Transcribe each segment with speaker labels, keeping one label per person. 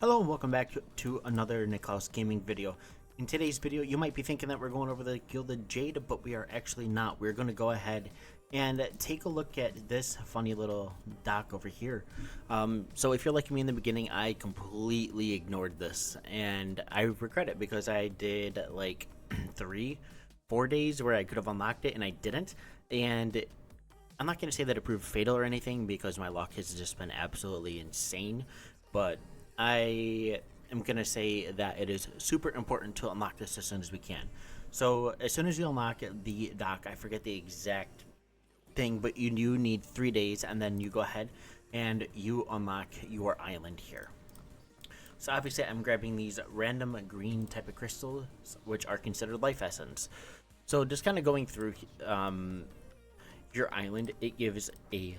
Speaker 1: Hello and welcome back to another Niklaus Gaming video. In today's video, you might be thinking that we're going over the Gilded Jade, but we are actually not. We're going to go ahead and take a look at this funny little dock over here. So if you're like me in the beginning, I completely ignored this, and I regret it because I did like 4 days where I could have unlocked it and I didn't. And I'm not going to say that it proved fatal or anything because my luck has just been absolutely insane, but I am going to say that it is super important to unlock this as soon as we can. So as soon as you unlock the dock, I forget the exact thing, but you do need 3 days, and then you go ahead and you unlock your island here. So obviously I'm grabbing these random green type of crystals, which are considered life essence. So just kind of going through your island, it gives a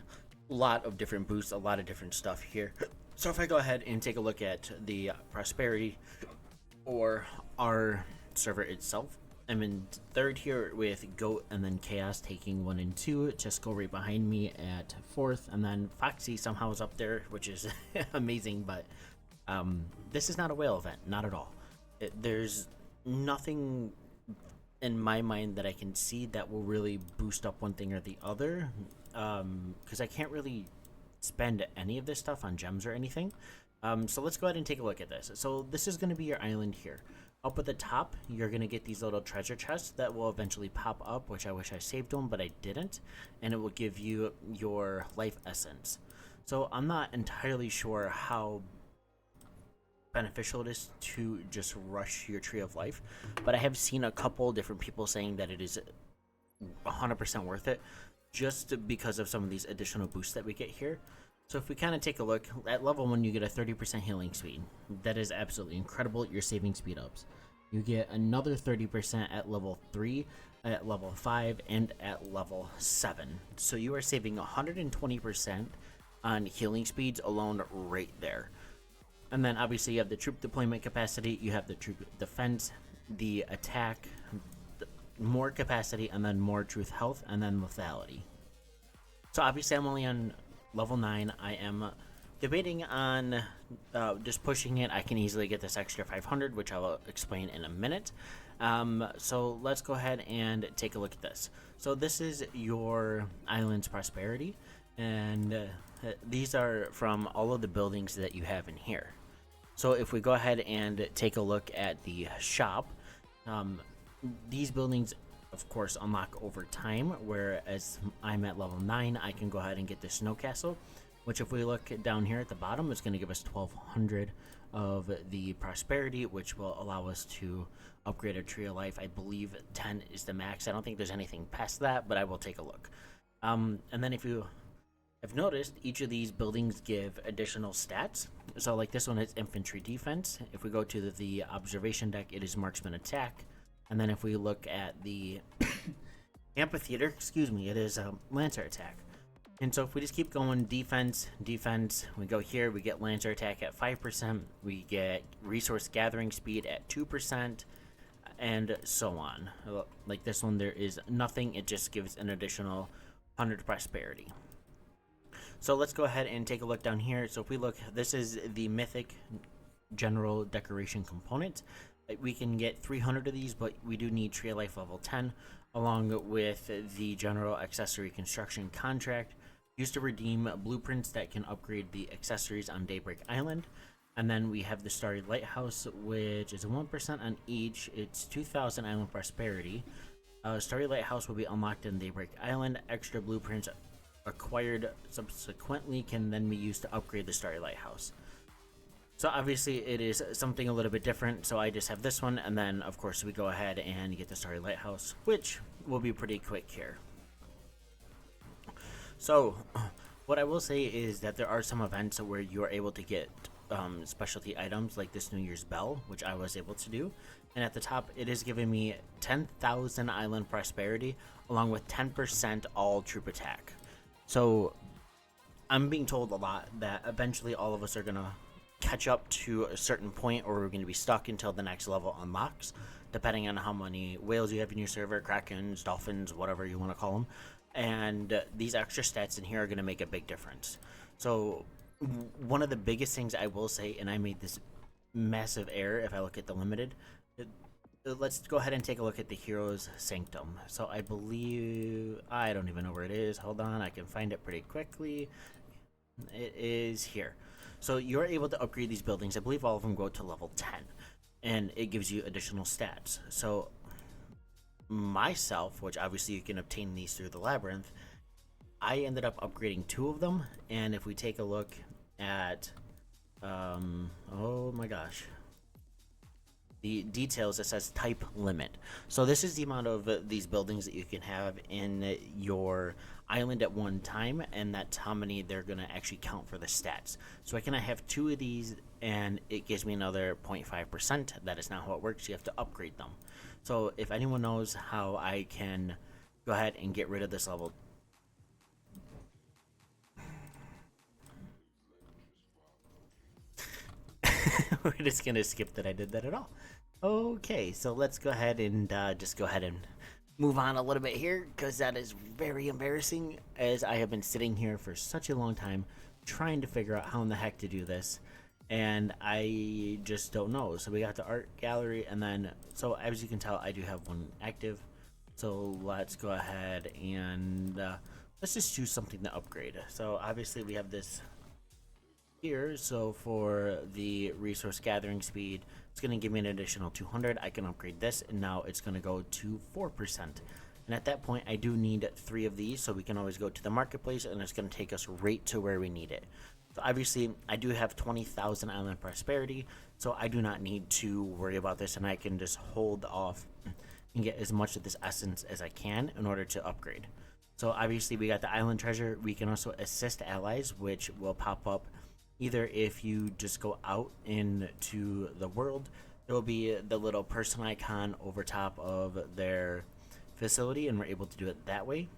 Speaker 1: lot of different boosts, a lot of different stuff here. So if I go ahead and take a look at the prosperity or our server itself, I'm in third here with Goat and then Chaos taking 1 and 2. Just right behind me at fourth, and then Foxy somehow is up there, which is amazing. But this is not a whale event, not at all. There's nothing in my mind that I can see that will really boost up one thing or the other, because I can't really spend any of this stuff on gems or anything. So let's go ahead and take a look at this. So this is going to be your island here. Up at the top, you're going to get these little treasure chests that will eventually pop up, which I wish I saved them, but I didn't. And it will give you your life essence. So I'm not entirely sure how beneficial it is to just rush your tree of life, but I have seen a couple different people saying that it is 100% worth it just because of some of these additional boosts that we get here. So if we kind of take a look at level 1, you get a 30% healing speed. That is absolutely incredible. Your saving speed ups. You get another 30% at level 3, at level 5, and at level 7. So you are saving 120% on healing speeds alone right there. And then obviously you have the troop deployment capacity, you have the troop defense, the attack, more capacity, and then more truth health, and then lethality. So obviously I'm only on level 9. I am debating on just pushing it. I can easily get this extra 500, which I will explain in a minute. So let's go ahead and take a look at this. So this is your island's prosperity, and these are from all of the buildings that you have in here. So if we go ahead and take a look at the shop, these buildings of course unlock over time, whereas I'm at level 9, I can go ahead and get the snow castle, which if we look down here at the bottom is going to give us 1200 of the prosperity, which will allow us to upgrade our tree of life. I believe 10 is the max. I don't think there's anything past that, but I will take a look. And then if you have noticed, each of these buildings give additional stats. So like this one is infantry defense. If we go to the observation deck, it is marksman attack. And then if we look at the amphitheater, it is lancer attack. And so if we just keep going, defense, we go here, we get lancer attack at 5%, we get resource gathering speed at 2%, and so on. Like this one, there is nothing, it just gives an additional 100 prosperity. So let's go ahead and take a look down here. So if we look, this is the mythic general decoration component. We can get 300 of these, but we do need tree of life level 10, along with the general accessory construction contract used to redeem blueprints that can upgrade the accessories on Daybreak Island. And then we have the Starry Lighthouse, which is 1% on each. It's 2000 island prosperity. Starry Lighthouse will be unlocked in Daybreak Island. Extra blueprints acquired subsequently can then be used to upgrade the Starry Lighthouse. So obviously it is something a little bit different, so I just have this one, and then of course we go ahead and get the Starry Lighthouse, which will be pretty quick here. So what I will say is that there are some events where you are able to get specialty items like this New Year's Bell, which I was able to do, and at the top it is giving me 10,000 island prosperity along with 10% all troop attack. So I'm being told a lot that eventually all of us are gonna catch up to a certain point, or we're going to be stuck until the next level unlocks, depending on how many whales you have in your server, krakens, dolphins, whatever you want to call them. And these extra stats in here are going to make a big difference. So one of the biggest things I will say, and I made this massive error if I look at the limited. Let's go ahead and take a look at the Hero's Sanctum. So I believe, I don't even know where it is. Hold on, I can find it pretty quickly. It is here. So you're able to upgrade these buildings. I believe all of them go to level 10, and it gives you additional stats. So myself, which obviously you can obtain these through the labyrinth, I ended up upgrading 2 of them. And if we take a look at, oh my gosh, the details, it says type limit. So this is the amount of these buildings that you can have in your island at one time, and that's how many they're going to actually count for the stats. So I can have 2 of these, and it gives me another 0.5%. That is not how it works. You have to upgrade them. So if anyone knows how I can go ahead and get rid of this level, we're just going to skip that I did that at all. Okay, so let's go ahead and just go ahead and move on a little bit here, because that is very embarrassing, as I have been sitting here for such a long time trying to figure out how in the heck to do this, and I just don't know. So we got the art gallery, and then, so as you can tell, I do have one active. So let's go ahead and let's just choose something to upgrade. So obviously we have this here. So for the resource gathering speed, it's going to give me an additional 200. I can upgrade this, and now it's going to go to 4%. And at that point, I do need 3 of these, so we can always go to the marketplace, and it's going to take us right to where we need it. So obviously, I do have 20,000 island prosperity, so I do not need to worry about this, and I can just hold off and get as much of this essence as I can in order to upgrade. So obviously, we got the island treasure. We can also assist allies, which will pop up either if you just go out into the world. There will be the little person icon over top of their facility, and we're able to do it that way.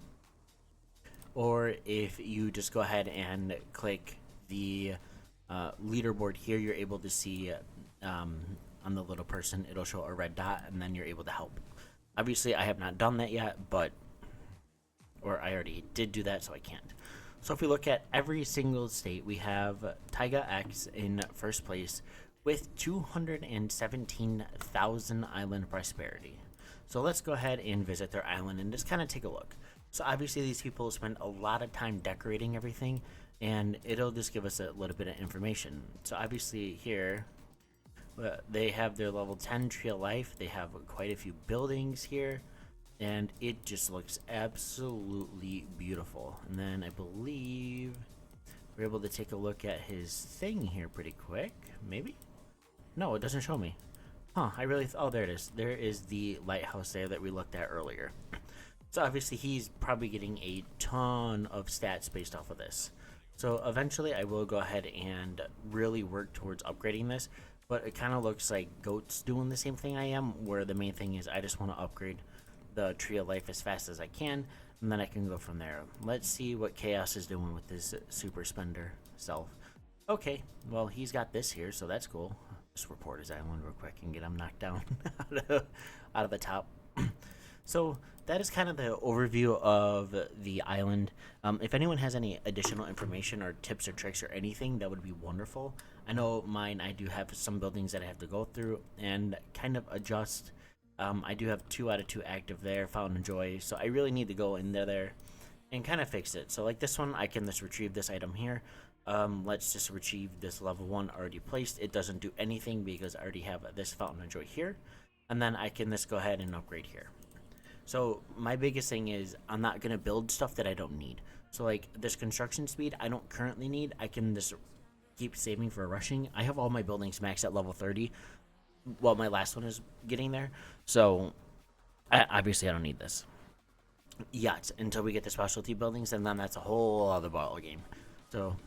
Speaker 1: Or if you just go ahead and click the leaderboard here, you're able to see on the little person, it'll show a red dot, and then you're able to help. Obviously, I have not done that yet, or I already did do that, so I can't. So if we look at every single state, we have Taiga X in first place with 217,000 island prosperity. So let's go ahead and visit their island and just kind of take a look. So obviously these people spend a lot of time decorating everything, and it'll just give us a little bit of information. So obviously here, they have their level 10 tree of life. They have quite a few buildings here, and it just looks absolutely beautiful. And then I believe we're able to take a look at his thing here pretty quick. Maybe? No, it doesn't show me. Huh, I really, oh, there it is. There is the lighthouse there that we looked at earlier. So obviously he's probably getting a ton of stats based off of this. So eventually I will go ahead and really work towards upgrading this, but it kind of looks like Goat's doing the same thing I am, where the main thing is I just want to upgrade the tree of life as fast as I can, and then I can go from there. Let's see what Chaos is doing with this super spender self. Okay, well, he's got this here, so that's cool. Just report his island real quick and get him knocked down out of the top. So that is kind of the overview of the island. If anyone has any additional information or tips or tricks or anything, that would be wonderful. I know mine, I do have some buildings that I have to go through and kind of adjust. I do have 2 out of 2 active there, Fountain of Joy, so I really need to go in there and kind of fix it. So like this one, I can just retrieve this item here. Let's just retrieve this level 1 already placed. It doesn't do anything because I already have this Fountain of Joy here, and then I can just go ahead and upgrade here. So my biggest thing is I'm not going to build stuff that I don't need. So like this construction speed I don't currently need. I can just keep saving for rushing. I have all my buildings maxed at level 30. Well, my last one is getting there. So obviously I don't need this yet until we get the specialty buildings, and then that's a whole other ball game. So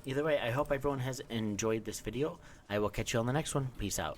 Speaker 1: either way, I hope everyone has enjoyed this video. I will catch you on the next one. Peace out.